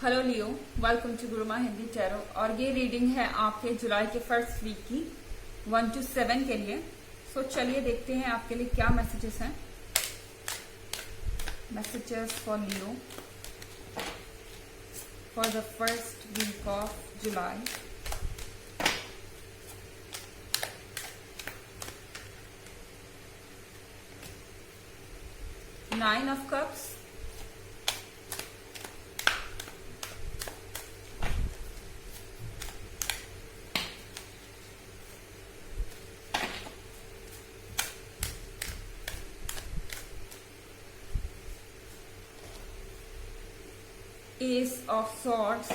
Hello Leo, welcome to Guruma Hindi tarot. और ये reading है आपके जुलाई के फर्स्ट वीक की 1 to 7 के लिए। सो चलिए देखते हैं आपके लिए क्या मैसेजेस हैं। Messages for Leo for the first week of July. Nine of cups, Ace of Swords,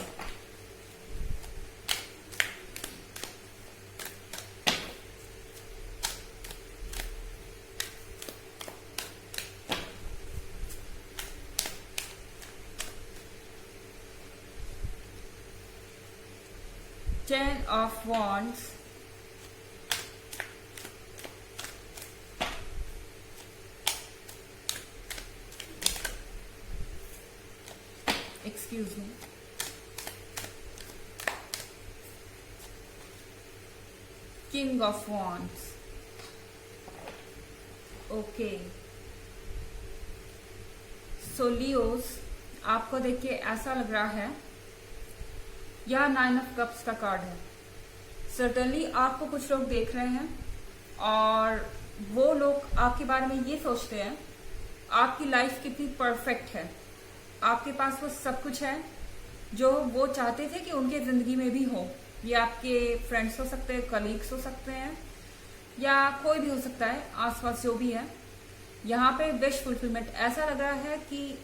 Ten of Wands, excuse me, King of Wands। Okay, so Leos, आपको देख के ऐसा लग रहा है यह 9 ऑफ कप्स का कार्ड है। सर्टनली आपको कुछ लोग देख रहे हैं और वो लोग आपके बारे में ये सोचते हैं आपकी लाइफ कितनी परफेक्ट है, आपके पास वो सब कुछ है जो वो चाहते थे कि उनके जिंदगी में भी हो। ये आपके फ्रेंड्स हो सकते हैं, कलीग्स हो सकते हैं, या कोई भी हो सकता है, आसपास जो भी है। यहाँ पे विश फुलफिलमेंट ऐसा लग रहा है कि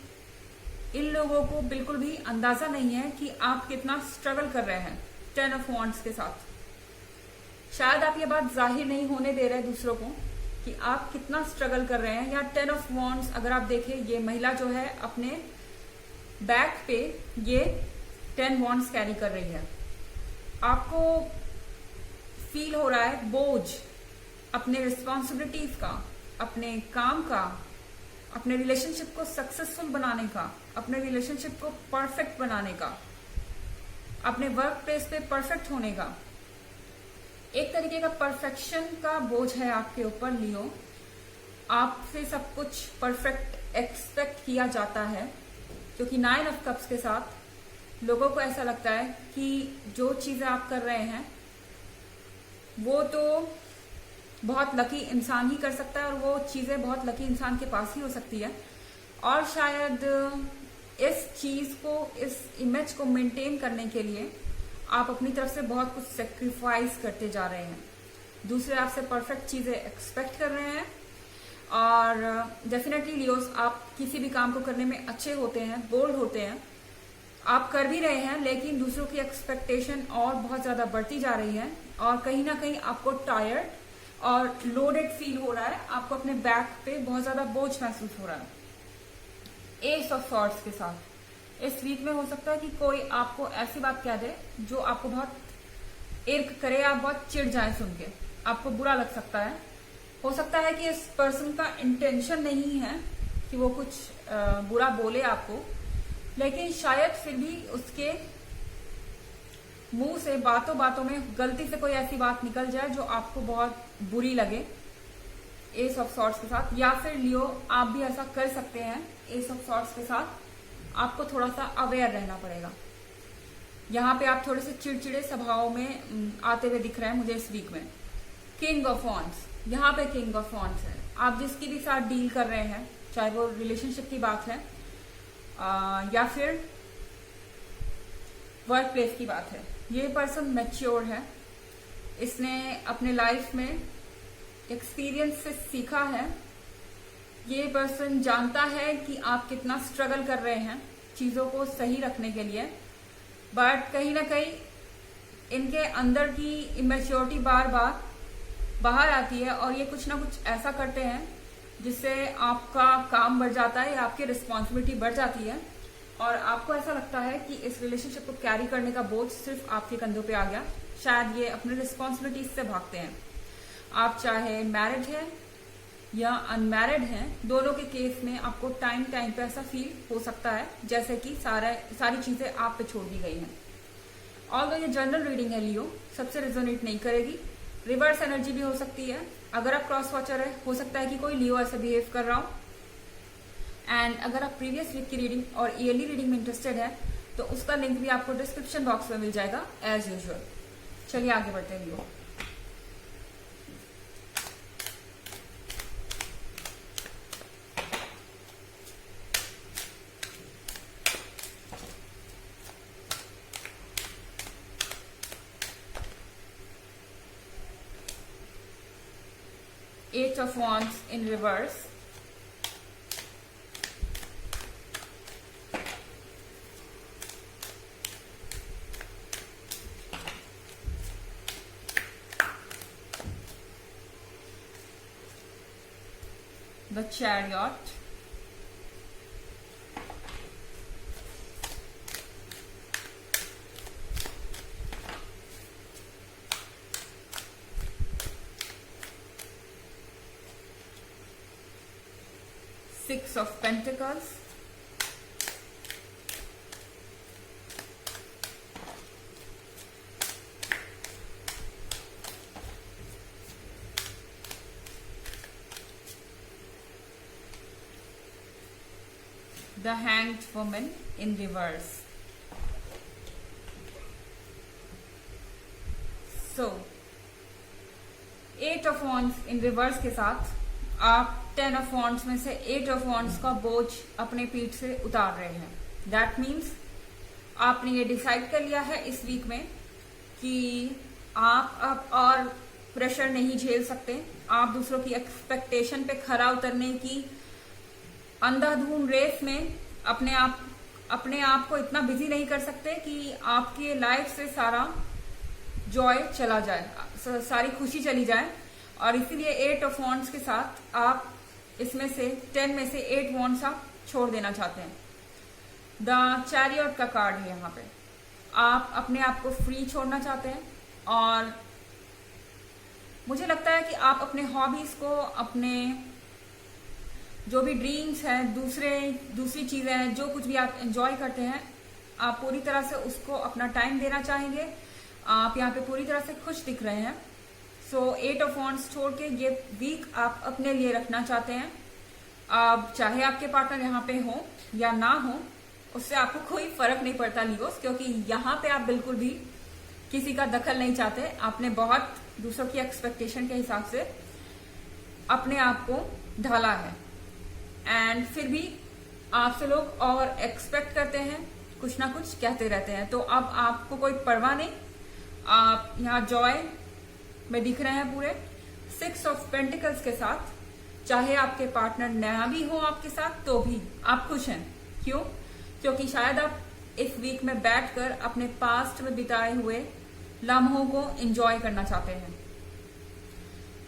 इन लोगों को बिल्कुल भी अंदाजा नहीं है कि आप कितना स्ट्रगल कर रहे हैं 10 ऑफ वॉन्ड्स के साथ। शायद आप ये बात जाहिर नहीं होने दे रहे दूसरों को कि आप कितना स्ट्रगल कर रहे हैं। या 10 ऑफ वॉन्ड्स अगर आप देखें, ये महिला जो है अपने बैक पे ये 10 वॉन्ड्स कैरी कर रही है। आपको फील हो रहा है बोझ अपने रिस्पॉन्सिबिलिटीज का, अपने काम का, अपने रिलेशनशिप को सक्सेसफुल बनाने का, अपने रिलेशनशिप को परफेक्ट बनाने का, अपने वर्क प्लेस पे परफेक्ट होने का। एक तरीके का परफेक्शन का बोझ है आपके ऊपर लियो। आपसे सब कुछ परफेक्ट एक्सपेक्ट किया जाता है, क्योंकि 9 ऑफ कप्स के साथ लोगों को ऐसा लगता है कि जो चीजें आप कर रहे हैं वो तो बहुत लकी इंसान ही कर सकता है, और वो चीजें बहुत लकी इंसान के पास ही हो सकती है। और शायद इस चीज को, इस इमेज को मेंटेन करने के लिए आप अपनी तरफ से बहुत कुछ सेक्रीफाइस करते जा रहे हैं। दूसरे आपसे परफेक्ट चीजें एक्सपेक्ट कर रहे हैं। और डेफिनेटली लियोस, आप किसी भी काम को करने में अच्छे होते हैं, बोल्ड होते हैं, आप कर भी रहे हैं, लेकिन दूसरों की एक्सपेक्टेशन और बहुत ज्यादा बढ़ती जा रही है और कहीं ना कहीं आपको टायर्ड और लोडेड फील हो रहा है। आपको अपने बैक पे बहुत ज्यादा बोझ महसूस हो रहा है। एस ऑफ सॉर्ड्स के साथ इस वीक में हो सकता है कि कोई आपको ऐसी बात कह दे जो आपको बहुत इर्क करे, आप बहुत चिढ़ जाए सुन के, आपको बुरा लग सकता है। हो सकता है कि इस पर्सन का इंटेंशन नहीं है कि वो कुछ बुरा बोले आपको, लेकिन शायद फिर भी उसके मुंह से बातों बातों में गलती से कोई ऐसी बात निकल जाए जो आपको बहुत बुरी लगे एस ऑफ सॉर्ड्स के साथ। या फिर लियो, आप भी ऐसा कर सकते हैं एस ऑफ सॉर्ड्स के साथ। आपको थोड़ा सा अवेयर रहना पड़ेगा। यहाँ पे आप थोड़े से चिड़चिड़े स्वभाव में आते हुए दिख रहे हैं मुझे इस वीक में। किंग ऑफ वॉन्ड्स, यहाँ पे किंग ऑफ वॉन्ड्स है। आप जिसकी भी साथ डील कर रहे हैं, चाहे वो रिलेशनशिप की बात है या फिर वर्क प्लेस की बात है, ये पर्सन मैच्योर है। इसने अपने लाइफ में एक्सपीरियंस से सीखा है। ये पर्सन जानता है कि आप कितना स्ट्रगल कर रहे हैं चीजों को सही रखने के लिए, बट कहीं ना कहीं इनके अंदर की इमेच्योरिटी बार बार बाहर आती है और ये कुछ ना कुछ ऐसा करते हैं जिससे आपका काम बढ़ जाता है या आपकी रिस्पॉन्सिबिलिटी बढ़ जाती है और आपको ऐसा लगता है कि इस रिलेशनशिप को कैरी करने का बोझ सिर्फ आपके कंधों पे आ गया। शायद ये अपने रिस्पॉन्सिबिलिटीज से भागते हैं। आप चाहे मैरिड है या अनमैरिड हैं, दोनों के केस में आपको टाइम टाइम पे ऐसा फील हो सकता है जैसे कि सारी चीजें आप पे छोड़ दी गई हैं। ऑल्दो ये जनरल रीडिंग है लियो, सबसे रेजोनेट नहीं करेगी। रिवर्स एनर्जी भी हो सकती है। अगर आप क्रॉस वॉचर है, हो सकता है कि कोई लियो ऐसे बिहेव कर रहा हो। एंड अगर आप प्रीवियस वीक की रीडिंग और ईयरली रीडिंग में इंटरेस्टेड है तो उसका लिंक भी आपको डिस्क्रिप्शन बॉक्स में मिल जाएगा एज यूजुअल। चलिए आगे बढ़ते हैं लियो। Eight of Wands in reverse, the Chariot, Six of Pentacles, the Hanged Woman in reverse. So, Eight of Wands in reverse के साथ आप 10 ऑफ वॉन्ड्स में से 8 ऑफ वॉन्ड्स का बोझ अपने पीठ से उतार रहे हैं। दैट मीन्स आपने ये डिसाइड कर लिया है इस वीक में कि आप अब और प्रेशर नहीं झेल सकते। आप दूसरों की एक्सपेक्टेशन पे खरा उतरने की अंधाधुंध रेस में अपने आप को इतना बिजी नहीं कर सकते कि आपके लाइफ से सारा जॉय चला जाए, सारी खुशी चली जाए। और इसीलिए 8 ऑफ वॉन्ड्स के साथ आप इसमें से 10 में से 8 वॉन्ड्स आप छोड़ देना चाहते हैं। द चैरियट का कार्ड है यहाँ पे। आप अपने आप को फ्री छोड़ना चाहते हैं और मुझे लगता है कि आप अपने हॉबीज को, अपने जो भी ड्रीम्स हैं, दूसरी चीजें हैं, जो कुछ भी आप एंजॉय करते हैं, आप पूरी तरह से उसको अपना टाइम देना चाहेंगे। आप यहाँ पे पूरी तरह से खुश दिख रहे हैं। सो 8 ऑफ वॉन्ड्स छोड़ के ये वीक आप अपने लिए रखना चाहते हैं। अब चाहे आपके पार्टनर यहाँ पे हो या ना हो, उससे आपको कोई फर्क नहीं पड़ता लियोस, क्योंकि यहाँ पे आप बिल्कुल भी किसी का दखल नहीं चाहते। आपने बहुत दूसरों की एक्सपेक्टेशन के हिसाब से अपने आप को ढाला है एंड फिर भी आपसे लोग और एक्सपेक्ट करते हैं, कुछ ना कुछ कहते रहते हैं। तो अब आपको कोई परवाह नहीं, आप यहाँ जॉय में दिख रहे हैं पूरे। 6 ऑफ पेंटिकल्स के साथ चाहे आपके पार्टनर नया भी हो आपके साथ तो भी आप खुश हैं। क्यों? क्योंकि शायद आप इस वीक में बैठकर अपने पास्ट में बिताए हुए लम्हों को एंजॉय करना चाहते हैं।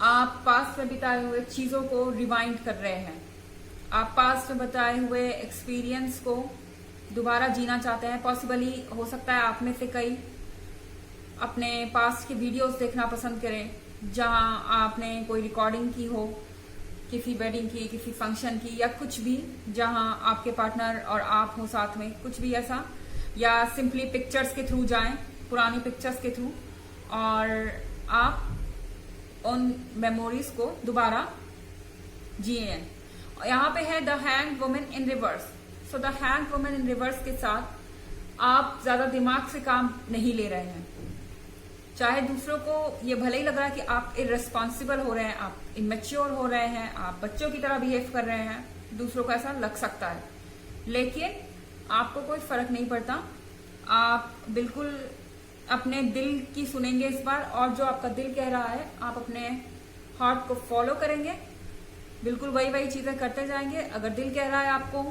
आप पास्ट में बिताए हुए चीजों को रिवाइंड कर रहे हैं। आप पास्ट में बताए हुए एक्सपीरियंस को दोबारा जीना चाहते हैं। पॉसिबली हो सकता है आप में से कई अपने पास्ट की वीडियोस देखना पसंद करें, जहां आपने कोई रिकॉर्डिंग की हो, किसी वेडिंग की, किसी फंक्शन की, या कुछ भी जहां आपके पार्टनर और आप हो साथ में, कुछ भी ऐसा। या सिंपली पिक्चर्स के थ्रू जाएं, पुरानी पिक्चर्स के थ्रू, और आप उन मेमोरीज को दोबारा जिए। यहाँ पे है the hang women in reverse. So the hang women in reverse के साथ आप ज्यादा दिमाग से काम नहीं ले रहे हैं। चाहे दूसरों को ये भले ही लग रहा है कि आप इररिस्पॉन्सिबल हो रहे हैं, आप इमेच्योर हो रहे हैं, आप बच्चों की तरह बिहेव कर रहे हैं, दूसरों को ऐसा लग सकता है, लेकिन आपको कोई फर्क नहीं पड़ता। आप बिल्कुल अपने दिल की सुनेंगे इस बार, और जो आपका दिल कह रहा है आप अपने हार्ट को फॉलो करेंगे, बिल्कुल वही चीजें करते जाएंगे। अगर दिल कह रहा है आपको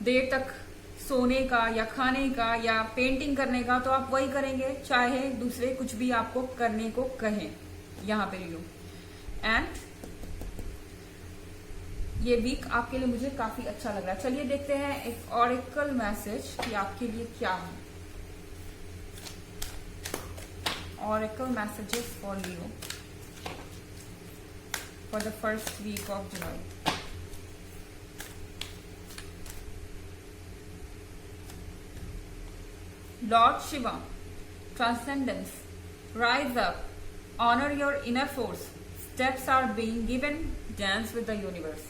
देर तक सोने का या खाने का या पेंटिंग करने का, तो आप वही करेंगे, चाहे दूसरे कुछ भी आपको करने को कहें। यहाँ पे लो। एंड ये वीक आपके लिए मुझे काफी अच्छा लग रहा है। चलिए देखते हैं एक ऑरेकल मैसेज कि आपके लिए क्या है। Oracle messages for Leo. for the first week of July. Lord Shiva, transcendence, rise up, honor your inner force. Steps are being given, dance with the universe.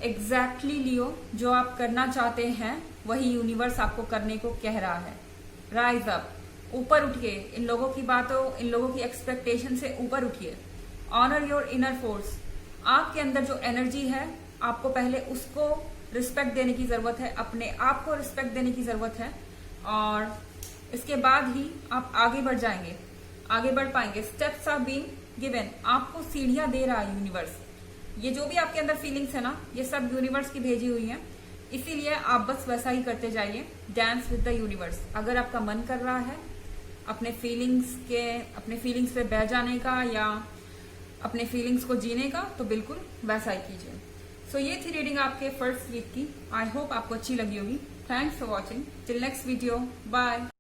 Exactly लियो, जो आप करना चाहते हैं वही यूनिवर्स आपको करने को कह रहा है. राइज अप, ऊपर उठिए, इन लोगों की बातों, इन लोगों की एक्सपेक्टेशन से ऊपर उठिए. ऑनर योर इनर फोर्स, आपके अंदर जो एनर्जी है आपको पहले उसको रिस्पेक्ट देने की जरूरत है, अपने आप को रिस्पेक्ट देने की जरूरत है, और इसके बाद ही आप आगे बढ़ जाएंगे, आगे बढ़ पाएंगे. स्टेप्स आर बीइंग गिवन, आपको सीढ़ियां दे रहा है यूनिवर्स. ये जो भी आपके अंदर फीलिंग्स है ना, ये सब यूनिवर्स की भेजी हुई है, इसीलिए आप बस वैसा ही करते जाइए. Dance with the universe. अगर आपका मन कर रहा है अपने फीलिंग्स पे बह जाने का या अपने फीलिंग्स को जीने का, तो बिल्कुल वैसा ही कीजिए. सो ये थी रीडिंग आपके फर्स्ट वीक की. आई होप आपको अच्छी लगी होगी. Thanks for watching. Till next video. Bye.